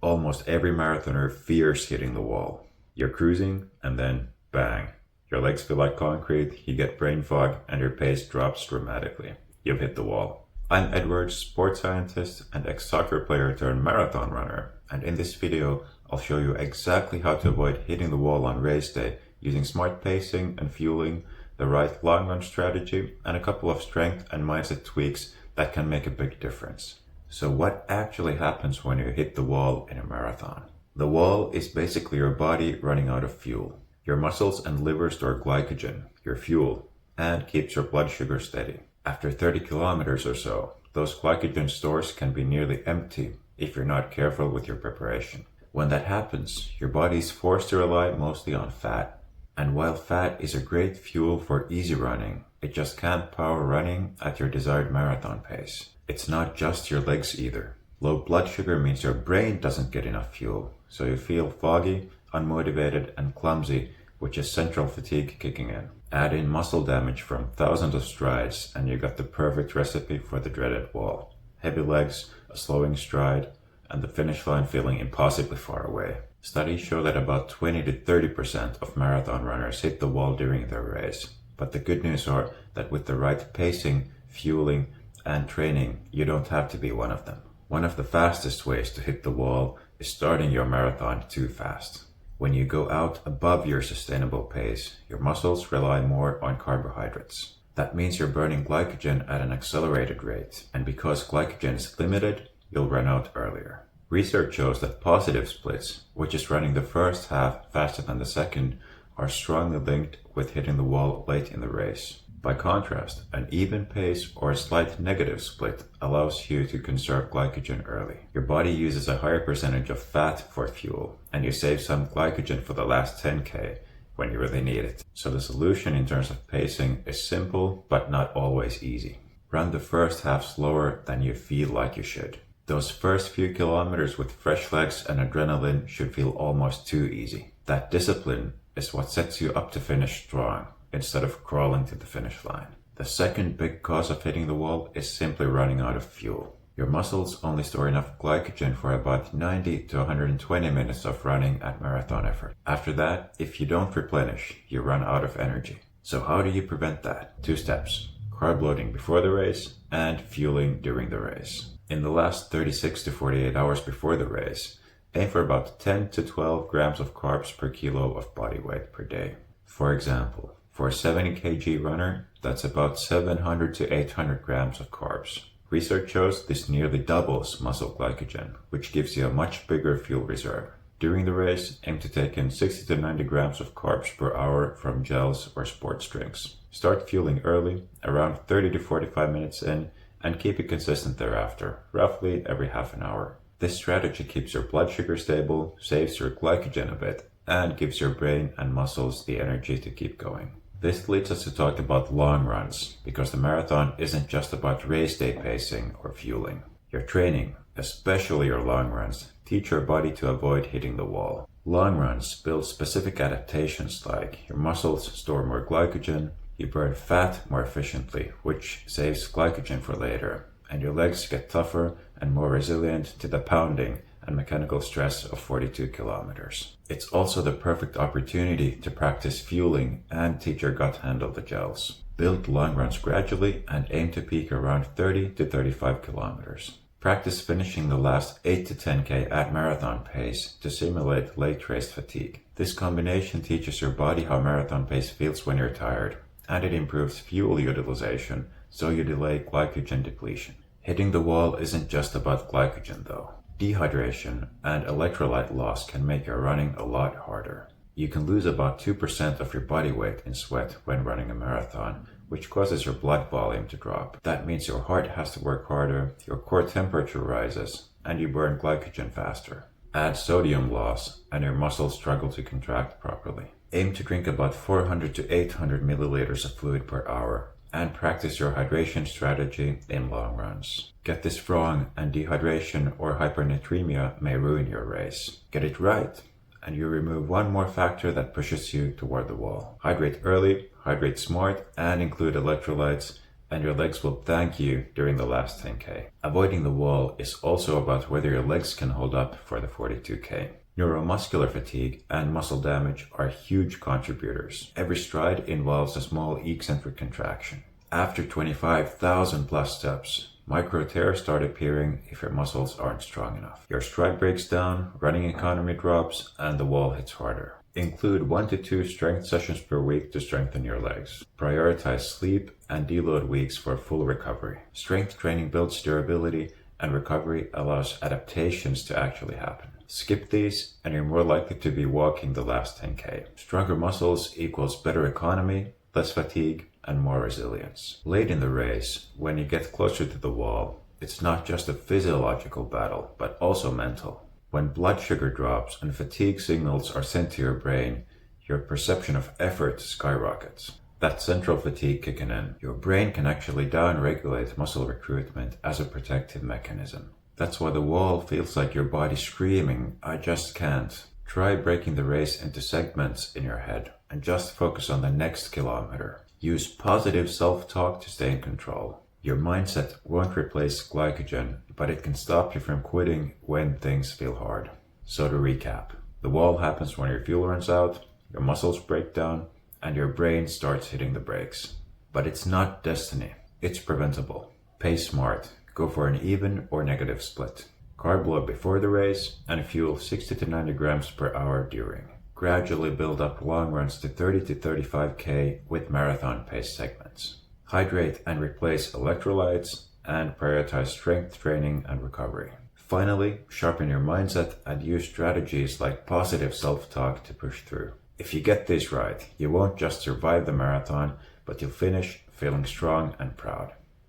Almost every marathoner fears hitting the wall. You're cruising and then bang. Your legs feel like concrete, you get brain fog, and your pace drops dramatically. You've hit the wall. I'm Edward, sports scientist and ex-soccer player turned marathon runner, and in this video I'll show you exactly how to avoid hitting the wall on race day using smart pacing and fueling, the right long run strategy, and a couple of strength and mindset tweaks that can make a big difference. So what actually happens when you hit the wall in a marathon? The wall is basically your body running out of fuel. Your muscles and liver store glycogen, your fuel, and keeps your blood sugar steady. After 30 kilometers or so, those glycogen stores can be nearly empty if you're not careful with your preparation. When that happens, your body is forced to rely mostly on fat. And while fat is a great fuel for easy running, it just can't power running at your desired marathon pace. It's not just your legs either. Low blood sugar means your brain doesn't get enough fuel, so you feel foggy, unmotivated, and clumsy, which is central fatigue kicking in. Add in muscle damage from thousands of strides, and you got the perfect recipe for the dreaded wall. Heavy legs, a slowing stride, and the finish line feeling impossibly far away. Studies show that about 20 to 30% of marathon runners hit the wall during their race. But the good news are that with the right pacing, fueling, and training, you don't have to be one of them. One of the fastest ways to hit the wall is starting your marathon too fast. When you go out above your sustainable pace, your muscles rely more on carbohydrates. That means you're burning glycogen at an accelerated rate, and because glycogen is limited, you'll run out earlier. Research shows that positive splits, which is running the first half faster than the second, are strongly linked with hitting the wall late in the race. By contrast, an even pace or a slight negative split allows you to conserve glycogen early. Your body uses a higher percentage of fat for fuel, and you save some glycogen for the last 10K when you really need it. So the solution in terms of pacing is simple, but not always easy. Run the first half slower than you feel like you should. Those first few kilometers with fresh legs and adrenaline should feel almost too easy. That discipline is what sets you up to finish strong, instead of crawling to the finish line. The second big cause of hitting the wall is simply running out of fuel. Your muscles only store enough glycogen for about 90 to 120 minutes of running at marathon effort. After that, if you don't replenish, you run out of energy. So how do you prevent that? 2 steps: carb loading before the race and fueling during the race. In the last 36 to 48 hours before the race, aim for about 10 to 12 grams of carbs per kilo of body weight per day. For example, for a 70 kg runner, that's about 700 to 800 grams of carbs. Research shows this nearly doubles muscle glycogen, which gives you a much bigger fuel reserve. During the race, aim to take in 60 to 90 grams of carbs per hour from gels or sports drinks. Start fueling early, around 30 to 45 minutes in, and keep it consistent thereafter, roughly every half an hour. This strategy keeps your blood sugar stable, saves your glycogen a bit, and gives your brain and muscles the energy to keep going. This leads us to talk about long runs, because the marathon isn't just about race day pacing or fueling. Your training, especially your long runs, teach your body to avoid hitting the wall. Long runs build specific adaptations like your muscles store more glycogen, you burn fat more efficiently, which saves glycogen for later, and your legs get tougher and more resilient to the pounding and mechanical stress of 42 kilometers. It's also the perfect opportunity to practice fueling and teach your gut handle the gels. Build long runs gradually and aim to peak around 30 to 35 kilometers. Practice finishing the last 8 to 10K at marathon pace to simulate late race fatigue. This combination teaches your body how marathon pace feels when you're tired, and it improves fuel utilization, so you delay glycogen depletion. Hitting the wall isn't just about glycogen though. Dehydration and electrolyte loss can make your running a lot harder. You can lose about 2% of your body weight in sweat when running a marathon, which causes your blood volume to drop. That means your heart has to work harder, your core temperature rises, and you burn glycogen faster. Add sodium loss, and your muscles struggle to contract properly. Aim to drink about 400 to 800 milliliters of fluid per hour, and practice your hydration strategy in long runs. Get this wrong and dehydration or hypernatremia may ruin your race. Get it right, and you remove one more factor that pushes you toward the wall. Hydrate early, hydrate smart, and include electrolytes, and your legs will thank you during the last 10K. Avoiding the wall is also about whether your legs can hold up for the 42K. Neuromuscular fatigue and muscle damage are huge contributors. Every stride involves a small eccentric contraction. After 25,000 plus steps, micro tears start appearing if your muscles aren't strong enough. Your stride breaks down, running economy drops, and the wall hits harder. Include 1 to 2 strength sessions per week to strengthen your legs. Prioritize sleep and deload weeks for full recovery. Strength training builds durability, and recovery allows adaptations to actually happen. Skip these and you're more likely to be walking the last 10K. Stronger muscles equals better economy, less fatigue, and more resilience. Late in the race, when you get closer to the wall, it's not just a physiological battle, but also mental. When blood sugar drops and fatigue signals are sent to your brain, your perception of effort skyrockets. That central fatigue kicking in, your brain can actually down-regulate muscle recruitment as a protective mechanism. That's why the wall feels like your body screaming, I just can't. Try breaking the race into segments in your head and just focus on the next kilometer. Use positive self-talk to stay in control. Your mindset won't replace glycogen, but it can stop you from quitting when things feel hard. So to recap, the wall happens when your fuel runs out, your muscles break down, and your brain starts hitting the brakes. But it's not destiny, it's preventable. Pace smart, go for an even or negative split. Carb load before the race and fuel 60 to 90 grams per hour during. Gradually build up long runs to 30 to 35K with marathon pace segments. Hydrate and replace electrolytes and prioritize strength training and recovery. Finally, sharpen your mindset and use strategies like positive self-talk to push through. If you get this right, you won't just survive the marathon, but you'll finish feeling strong and proud.